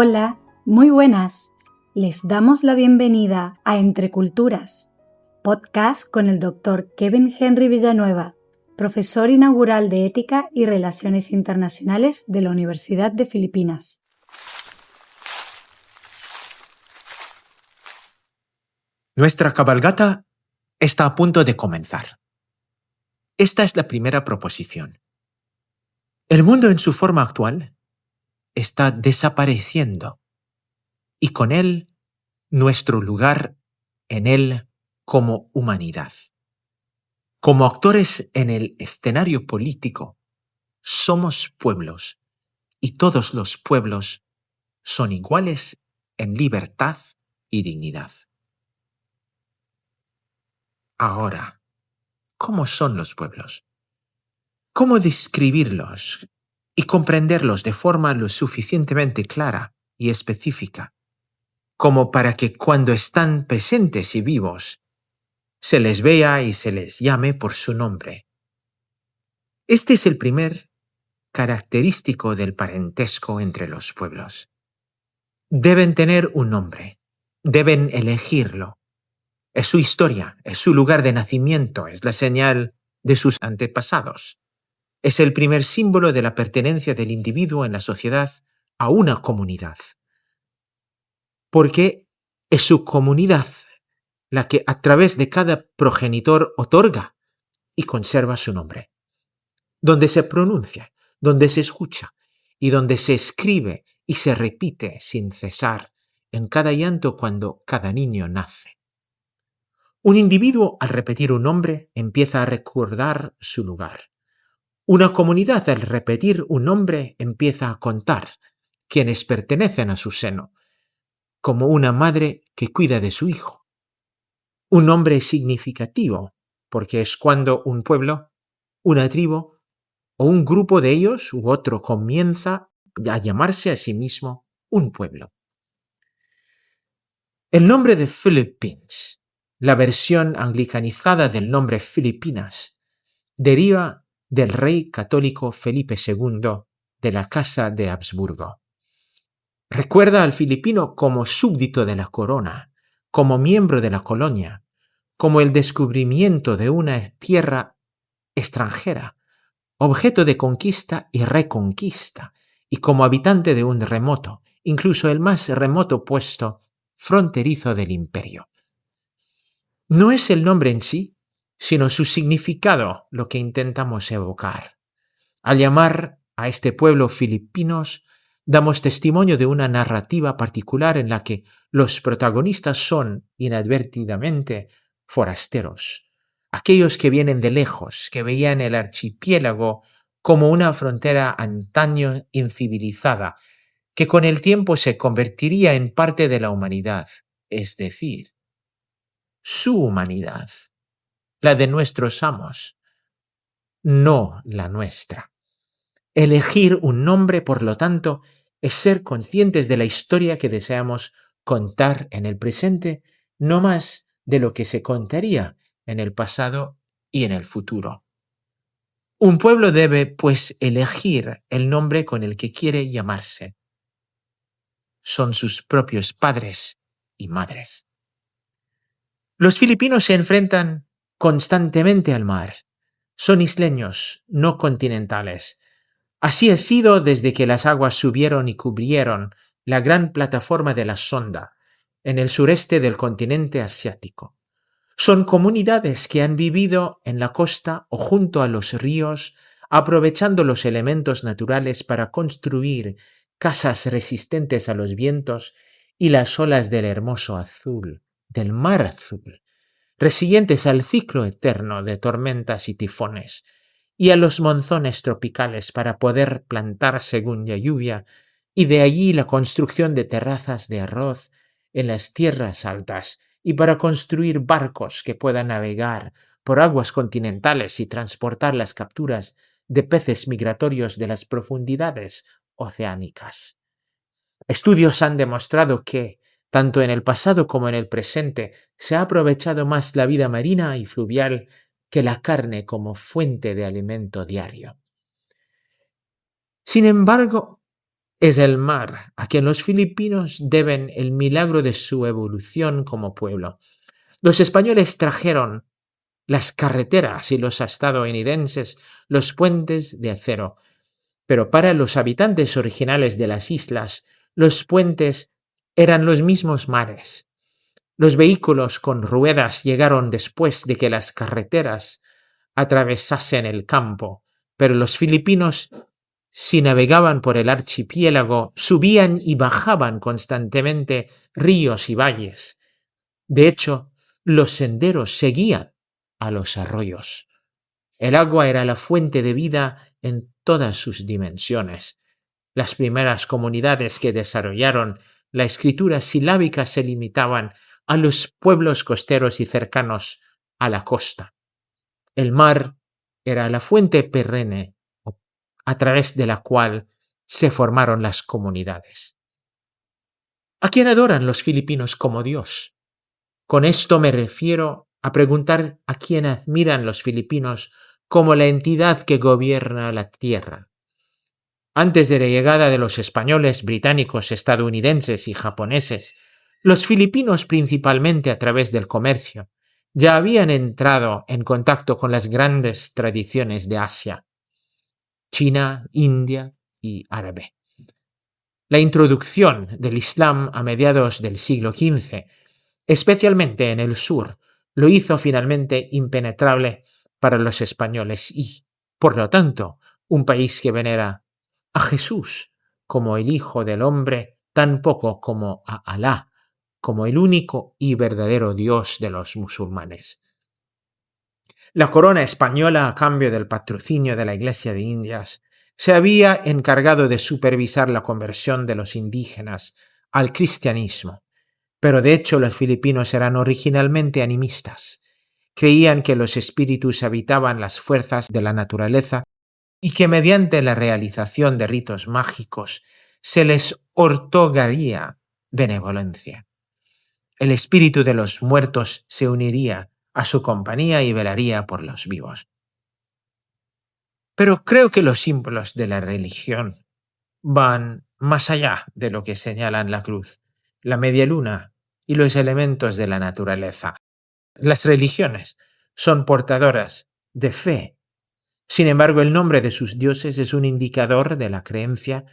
Hola, muy buenas. Les damos la bienvenida a Entre Culturas, podcast con el Dr. Kevin Henry Villanueva, profesor inaugural de Ética y Relaciones Internacionales de la Universidad de Filipinas. Nuestra cabalgata está a punto de comenzar. Esta es la primera proposición. El mundo en su forma actual está desapareciendo y con él nuestro lugar en él como humanidad. Como actores en el escenario político, somos pueblos y todos los pueblos son iguales en libertad y dignidad. Ahora, ¿cómo son los pueblos? ¿Cómo describirlos y comprenderlos de forma lo suficientemente clara y específica como para que cuando están presentes y vivos se les vea y se les llame por su nombre? Este es el primer característico del parentesco entre los pueblos. Deben tener un nombre, deben elegirlo. Es su historia, es su lugar de nacimiento, es la señal de sus antepasados. Es el primer símbolo de la pertenencia del individuo en la sociedad a una comunidad. Porque es su comunidad la que a través de cada progenitor otorga y conserva su nombre. Donde se pronuncia, donde se escucha y donde se escribe y se repite sin cesar en cada llanto cuando cada niño nace. Un individuo al repetir un nombre empieza a recordar su lugar. Una comunidad al repetir un nombre empieza a contar quienes pertenecen a su seno, como una madre que cuida de su hijo. Un nombre es significativo porque es cuando un pueblo, una tribu o un grupo de ellos u otro comienza a llamarse a sí mismo un pueblo. El nombre de Philippines, la versión anglicanizada del nombre Filipinas, deriva del rey católico Felipe II de la Casa de Habsburgo. Recuerda al filipino como súbdito de la corona, como miembro de la colonia, como el descubrimiento de una tierra extranjera, objeto de conquista y reconquista, y como habitante de un remoto, incluso el más remoto puesto fronterizo del imperio. No es el nombre en sí, sino su significado lo que intentamos evocar. Al llamar a este pueblo filipinos, damos testimonio de una narrativa particular en la que los protagonistas son, inadvertidamente, forasteros, aquellos que vienen de lejos, que veían el archipiélago como una frontera antaño incivilizada, que con el tiempo se convertiría en parte de la humanidad, es decir, su humanidad, la de nuestros amos, no la nuestra. Elegir un nombre, por lo tanto, es ser conscientes de la historia que deseamos contar en el presente, no más de lo que se contaría en el pasado y en el futuro. Un pueblo debe, pues, elegir el nombre con el que quiere llamarse. Son sus propios padres y madres. Los filipinos se enfrentan constantemente al mar. Son isleños, no continentales. Así ha sido desde que las aguas subieron y cubrieron la gran plataforma de la Sonda, en el sureste del continente asiático. Son comunidades que han vivido en la costa o junto a los ríos, aprovechando los elementos naturales para construir casas resistentes a los vientos y las olas del hermoso azul, del mar azul, resilientes al ciclo eterno de tormentas y tifones, y a los monzones tropicales para poder plantar según la lluvia, y de allí la construcción de terrazas de arroz en las tierras altas, y para construir barcos que puedan navegar por aguas continentales y transportar las capturas de peces migratorios de las profundidades oceánicas. Estudios han demostrado que, tanto en el pasado como en el presente, se ha aprovechado más la vida marina y fluvial que la carne como fuente de alimento diario. Sin embargo, es el mar, a quien los filipinos deben el milagro de su evolución como pueblo. Los españoles trajeron las carreteras y los estadounidenses los puentes de acero, pero para los habitantes originales de las islas, los puentes eran los mismos mares. Los vehículos con ruedas llegaron después de que las carreteras atravesasen el campo, pero los filipinos, si navegaban por el archipiélago, subían y bajaban constantemente ríos y valles. De hecho, los senderos seguían a los arroyos. El agua era la fuente de vida en todas sus dimensiones. Las primeras comunidades que desarrollaron la escritura silábica se limitaban a los pueblos costeros y cercanos a la costa. El mar era la fuente perenne a través de la cual se formaron las comunidades. ¿A quién adoran los filipinos como Dios? Con esto me refiero a preguntar a quién admiran los filipinos como la entidad que gobierna la tierra. Antes de la llegada de los españoles, británicos, estadounidenses y japoneses, los filipinos, principalmente a través del comercio, ya habían entrado en contacto con las grandes tradiciones de Asia, China, India y árabe. La introducción del Islam a mediados del siglo XV, especialmente en el sur, lo hizo finalmente impenetrable para los españoles y, por lo tanto, un país que venera a Jesús como el Hijo del Hombre, tan poco como a Alá, como el único y verdadero Dios de los musulmanes. La corona española, a cambio del patrocinio de la Iglesia de Indias, se había encargado de supervisar la conversión de los indígenas al cristianismo, pero de hecho los filipinos eran originalmente animistas. Creían que los espíritus habitaban las fuerzas de la naturaleza y que mediante la realización de ritos mágicos se les otorgaría benevolencia. El espíritu de los muertos se uniría a su compañía y velaría por los vivos. Pero creo que los símbolos de la religión van más allá de lo que señalan la cruz, la media luna y los elementos de la naturaleza. Las religiones son portadoras de fe. Sin embargo, el nombre de sus dioses es un indicador de la creencia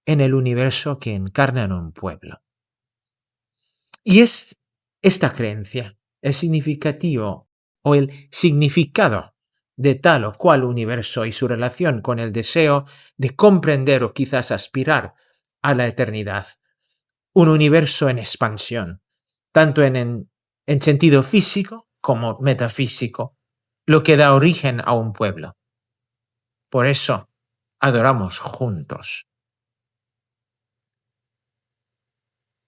en el universo que encarna en un pueblo. Y es esta creencia el significativo o el significado de tal o cual universo y su relación con el deseo de comprender o quizás aspirar a la eternidad. Un universo en expansión, tanto en sentido físico como metafísico, lo que da origen a un pueblo. Por eso adoramos juntos.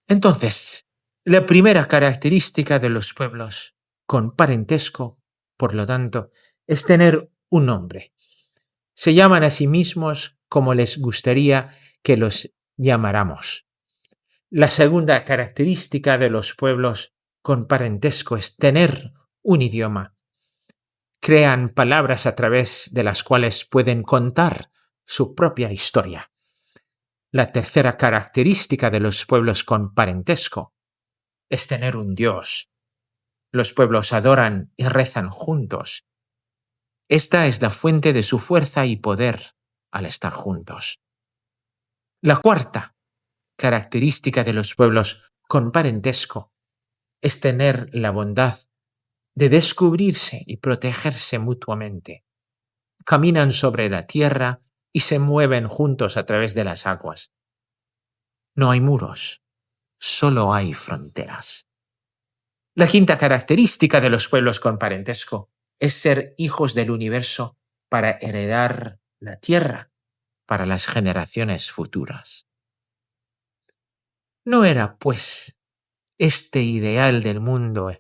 Entonces, la primera característica de los pueblos con parentesco, por lo tanto, es tener un nombre. Se llaman a sí mismos como les gustaría que los llamáramos. La segunda característica de los pueblos con parentesco es tener un idioma. Crean palabras a través de las cuales pueden contar su propia historia. La tercera característica de los pueblos con parentesco es tener un Dios. Los pueblos adoran y rezan juntos. Esta es la fuente de su fuerza y poder al estar juntos. La cuarta característica de los pueblos con parentesco es tener la bondad de descubrirse y protegerse mutuamente. Caminan sobre la tierra y se mueven juntos a través de las aguas. No hay muros, solo hay fronteras. La quinta característica de los pueblos con parentesco es ser hijos del universo para heredar la tierra para las generaciones futuras. No era, pues, este ideal del mundo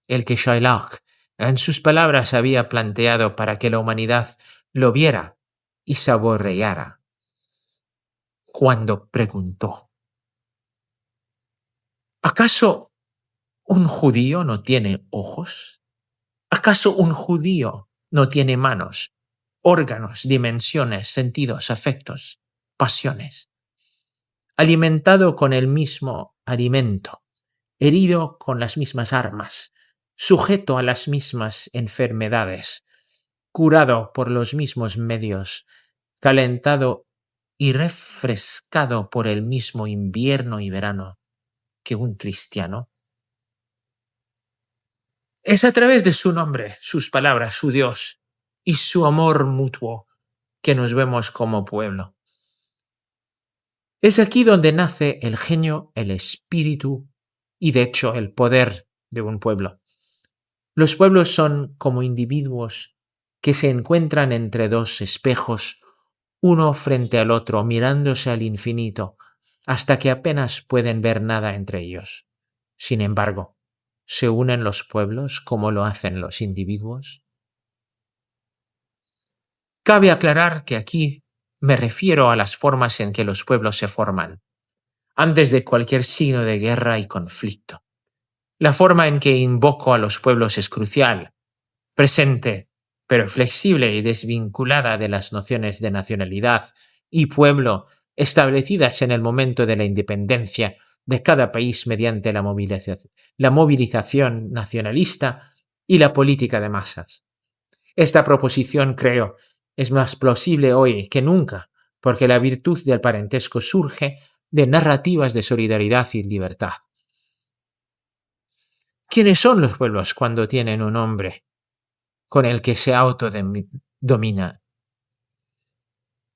el que Shylock en sus palabras había planteado para que la humanidad lo viera y saboreara, cuando preguntó: ¿acaso un judío no tiene ojos? ¿Acaso un judío no tiene manos, órganos, dimensiones, sentidos, afectos, pasiones? alimentado con el mismo alimento, herido con las mismas armas, sujeto a las mismas enfermedades, curado por los mismos medios, calentado y refrescado por el mismo invierno y verano que un cristiano. Es a través de su nombre, sus palabras, su Dios y su amor mutuo que nos vemos como pueblo. Es aquí donde nace el genio, el espíritu y, de hecho, el poder de un pueblo. Los pueblos son como individuos que se encuentran entre dos espejos, uno frente al otro, mirándose al infinito, hasta que apenas pueden ver nada entre ellos. Sin embargo, ¿se unen los pueblos como lo hacen los individuos? Cabe aclarar que aquí me refiero a las formas en que los pueblos se forman, antes de cualquier signo de guerra y conflicto. La forma en que invoco a los pueblos es crucial, presente, pero flexible y desvinculada de las nociones de nacionalidad y pueblo establecidas en el momento de la independencia de cada país mediante la movilización nacionalista y la política de masas. Esta proposición, creo, es más plausible hoy que nunca, porque la virtud del parentesco surge de narrativas de solidaridad y libertad. ¿Quiénes son los pueblos cuando tienen un hombre con el que se autodomina?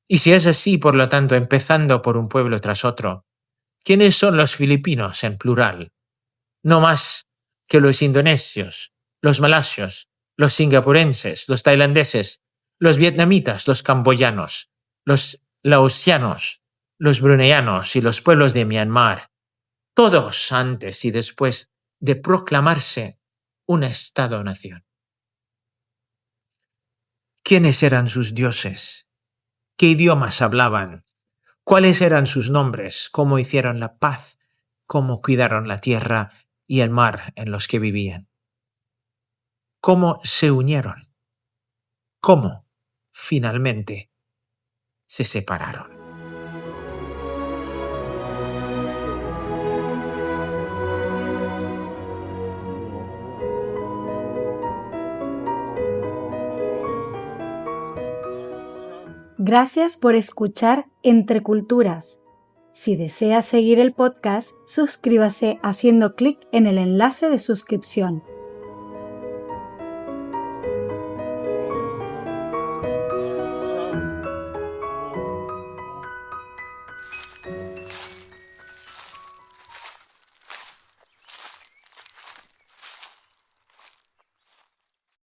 Y si es así, por lo tanto, empezando por un pueblo tras otro, ¿quiénes son los filipinos en plural? No más que los indonesios, los malasios, los singapurenses, los tailandeses, los vietnamitas, los camboyanos, los laosianos, los bruneianos y los pueblos de Myanmar, todos antes y después de proclamarse un Estado-nación. ¿Quiénes eran sus dioses? ¿Qué idiomas hablaban? ¿Cuáles eran sus nombres? ¿Cómo hicieron la paz? ¿Cómo cuidaron la tierra y el mar en los que vivían? ¿Cómo se unieron? ¿Cómo, finalmente, se separaron? Gracias por escuchar Entre Culturas. Si desea seguir el podcast, suscríbase haciendo clic en el enlace de suscripción.